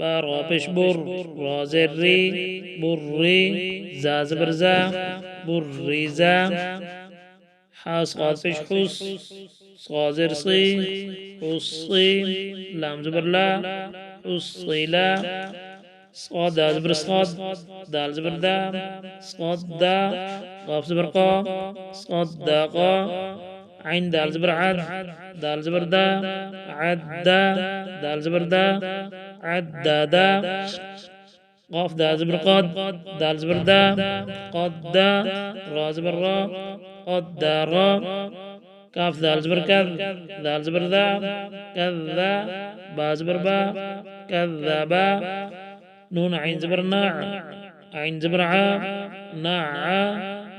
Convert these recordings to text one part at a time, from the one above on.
بارا پیش بر رازری بری زاز برزا بریزا حاس قاد پیش حس صازر صي حصي لام زبر لا حصي لا صاد دال زبر صاد دال زبر دا صاد دا قاف زبر قا صاد دا قا عين دال زبر عد دال زبر دا عد دا دال زبر دا عددا قاف دا زبر قد دال زبر دا قد دا را زبر را قد دا را كاف دال زبر كذ دال زبر ذا كذا با زبر با كذبا نون عين زبر ناع عين زبر ع ناع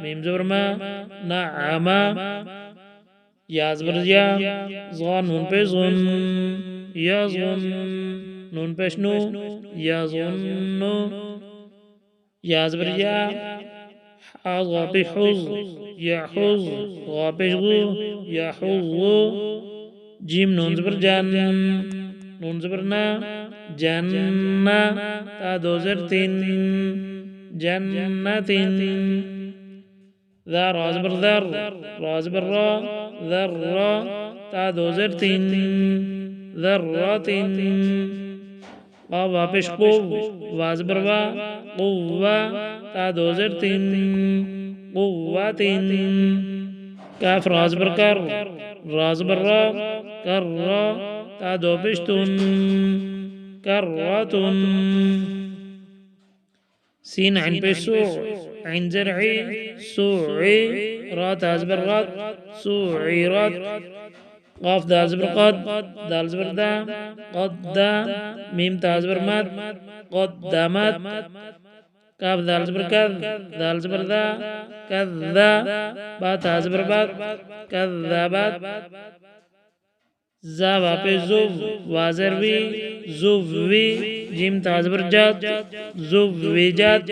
ميم زبر ما نعما يا زبر يا زغان نون بيزغن يزغن نون پیش نو یظن یا زبر یا حاز غا پیش حز یحز غا پیش غو یحظ جیم نون زبر جن نون زبر نا جنة تا دو زر تین جنة ذا را زبر ذر را زبر را ذر را تا دو زر تین ذرة قاف پیش قو وازبر وا قوة تا دو زر تین قوة كاف رازبر كر رازبر را كر را تا دو پیش تن كرة سين عين پیش سوع عين زرعي سوعي را تازبر رات سوعيرات قاف دال زبر قد دال زبر دا قد دا ميم تا زبر مد قدمت كاف دال زبر كذ دال زبر دا كذا با تا زبر بد كذبت زا با پہ زوف وازر وی زوف وی جیم تا زبر جد زوف وی جد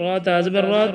را تازبر رات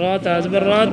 را تازبر رات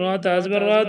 را تازبر رات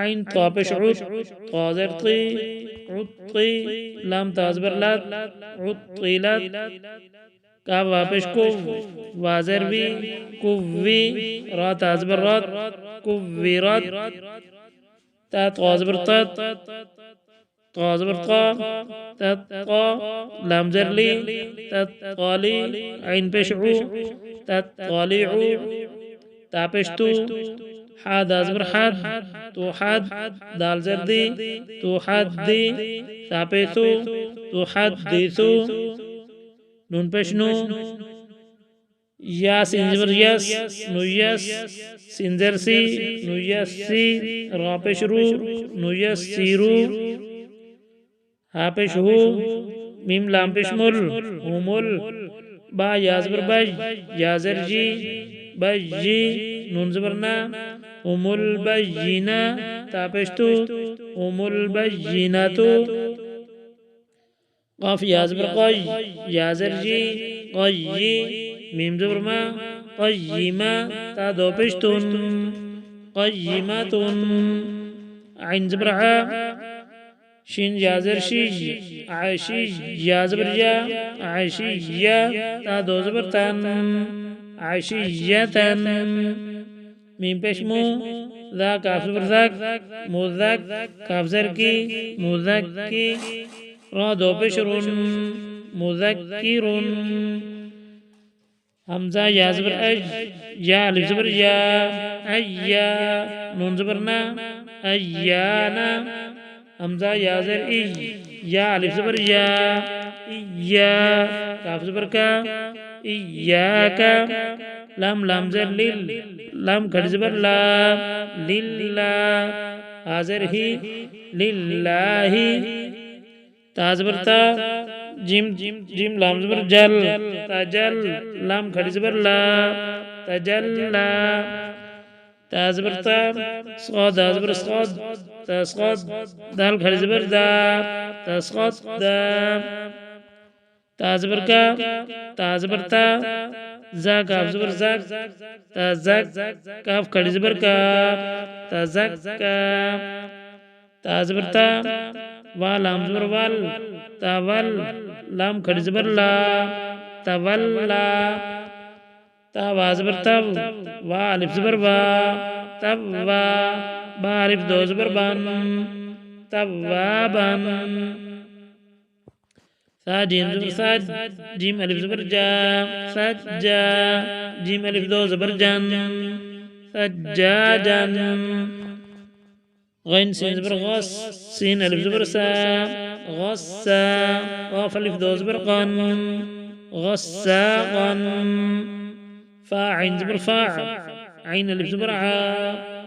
عين طا پیش عود طازر طي عطي لام تازبر لات عطيلات كاف پیش كوف وازر وي كوفي را تازبر رات كوفيرات تا طازبر طات طازبر طا تطا لام زرلي تطالي عين پیش عو تطالعو تا پیش تو حاد ازبر حد تو حد دال زردي تو حدي ثابتو تو حدثو نون پیش نو یا سنجبر یس نو یس سنجر سی نو یس سی را پیش رو نو یس سی رو ها پیش هو میم لام پیش مل هو مل با یازبر بج یازر جی بجی نون زبرنا هم البينة تابشتو هم البينة قاف يازبر قي يازر جي قي ميم زبر ما قيمة تا دو بشتون قيمة عين زبر ع شين يازر شيج عشيج يازبر جا عشيجة تا دو زبر تن عشيجة ميم پیش مو ذا كاف زبر ذاك مذك كاف زر کی مذك کی را دو بشر مذكر همزة يا زبر أج يا ألف زبر يا أيا نون زبرنا أيانا همزة يا زر إي يا ألف زبر يا إيا كاف زبر كا إياك لام لام زر لل لام كد زبر لا لله هازر هي لله تا زبر تا جيم جيم لام زبر جل تجل لام كد زبر لا تجلى تا زبر تا صاد زبر صاد تسقط دال كد زبر دا تسقط دا تا زبر كا تا زبر تا زا كاف زبر زاك تا زاك كاف كد زبر كا تا زاك تا زبر تا وا لام زبر وال تا وال لام كد زبر لا تولى تا وا زبر تب وا الف زبر با تب وا با الف دو زبر بان تب وا بان سا جيم زبر ساج جيم الف زبر جا سجا جيم الف دو زبر جان سجاجا غين سين زبر غص سين الف زبر سا غصا قاف الف دو زبر قن غساقا فا عين زبر فاع عين الف زبر ع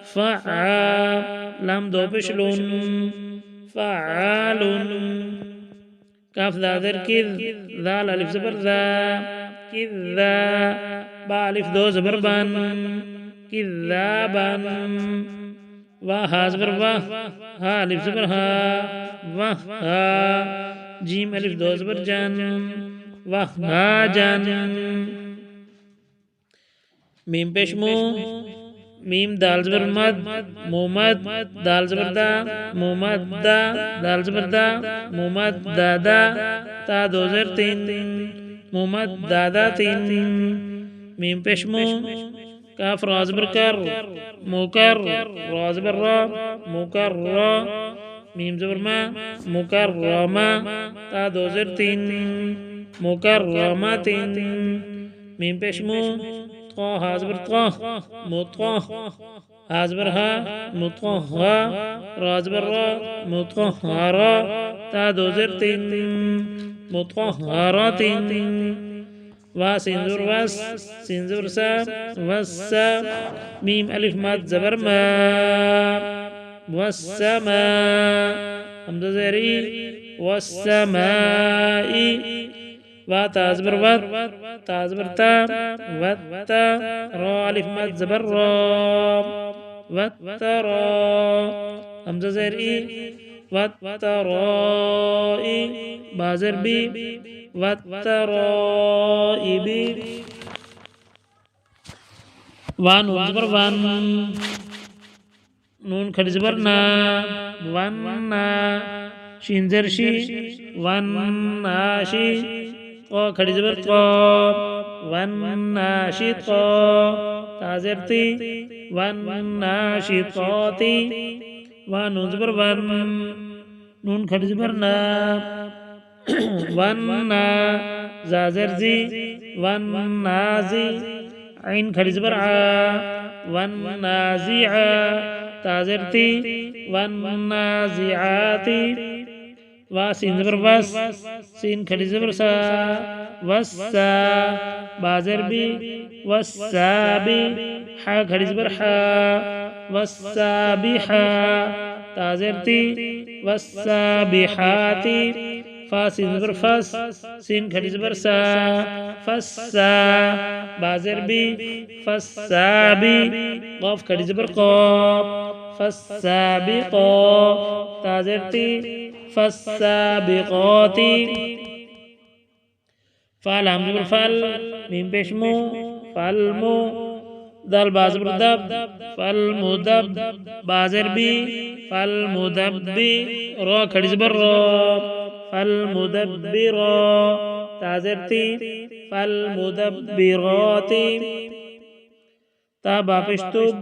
فعا لام دو بشلون فعال كاف ذا ذر كذ ذال الف زبر ذا كذا با الف دو زبر بان كذابا وها زبر واه ها الف زبر ها وها جيم الف دو زبر جان وهاجا ميم بشمو ميم دال زبر مد مومد دال زبر دا مومد دا دال زبر دا مومد دادا تا دو زر تین مومد دادا تین ميم بشمو كاف را زبر كر مكر را زبر را مكر را ميم زبر ما مكرما تا دو زر تین مكرمات ميم بشمو طه هازبر طه مطه هازبر ها مطه رازبر را مطهرا تا دو زر تین مطهرات وا سينزور واس سينزور سا وسا ميم ألف ماد زبر ما والسماء همزة زري والسماء وا تازبر ور تازبر تا وتا را ألف ماد زبر را وترا همزة زري وترائي بازر بي والترائب وان زبر وان نون خد زبر نا ونا شين زرشي وناشي قا خد زبر قا وناشي قا تازرتي وناشي قاتي وان زبر وان نون خد زبر نا ونا زازرزي ونازي عين خد زبر ع والنازع تازرتي والنازعات واسين زبر وس سين خد زبر سا وسا بازربي والسابي حا خد زبر حا والسابحة تازرتي والسابحات فاسين زبر فس سين خد زبر سا فسا بازربي فالسابي قاف خد زبر قاف فالسابقا تازرتي فالسابقات فال هم زبر فال ميم بشمو فالمو دال بازبر دب فالمدب بازر بي فالمدبي را خد زبر را فالمدبر تازرتي فالمدبرات تا با پیش توب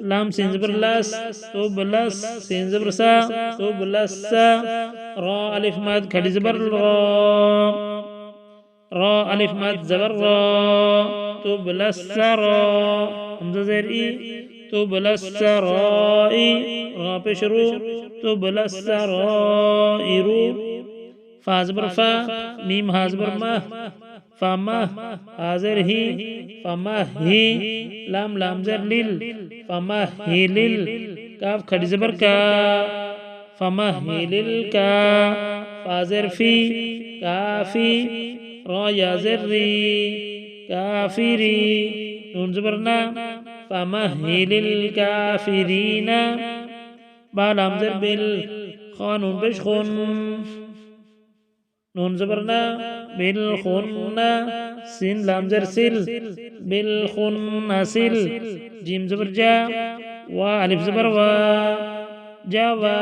لام سین زبر لاس توب لاس سین زبر سا توب لاس سا را الف ماد کھڑی زبر را را الف ماد زبر را توب لاس را همزه زیر ای توب لاس را ای را پیش رو توب لاس را ای رو فا زبر فا میم ها زبر ما فما حاضر هی فما هی لام لام زر لیل فما هی لیل کاف کھڑی زبر کا فما هی لیل کا فازر فی کافی را یا زر ری کافری نون زبرنا فما هی لیل کافرین با لام زر بل خانون بش خون نون زبرنا بالخنّا سين لام زر سل بالخنّا سل جيم زبر جا والف زبر وا جوا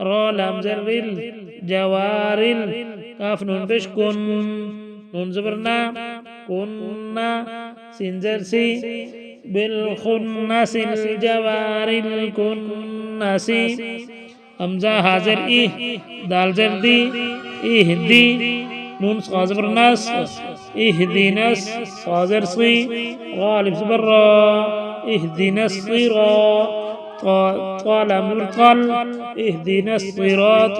را لام زر رل جوارل كاف نون بش كن نون زبرنا كنا سين زر سي بالخنّس الجوارل كنّسي همزة حاضر إيه دال زر دي اهدي نون صازبر ناس اهدينا صازر صي غالب زبر را اهدينا الصراط طال امر طل اهدينا الصراط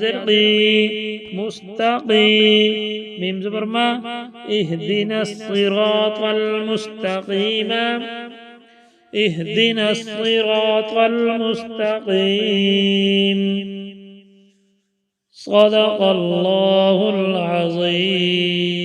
زر قي مستقي ميم زبر ما اهدنا الصراط المستقيم اهدنا الصراط المستقيم صدق الله العظيم.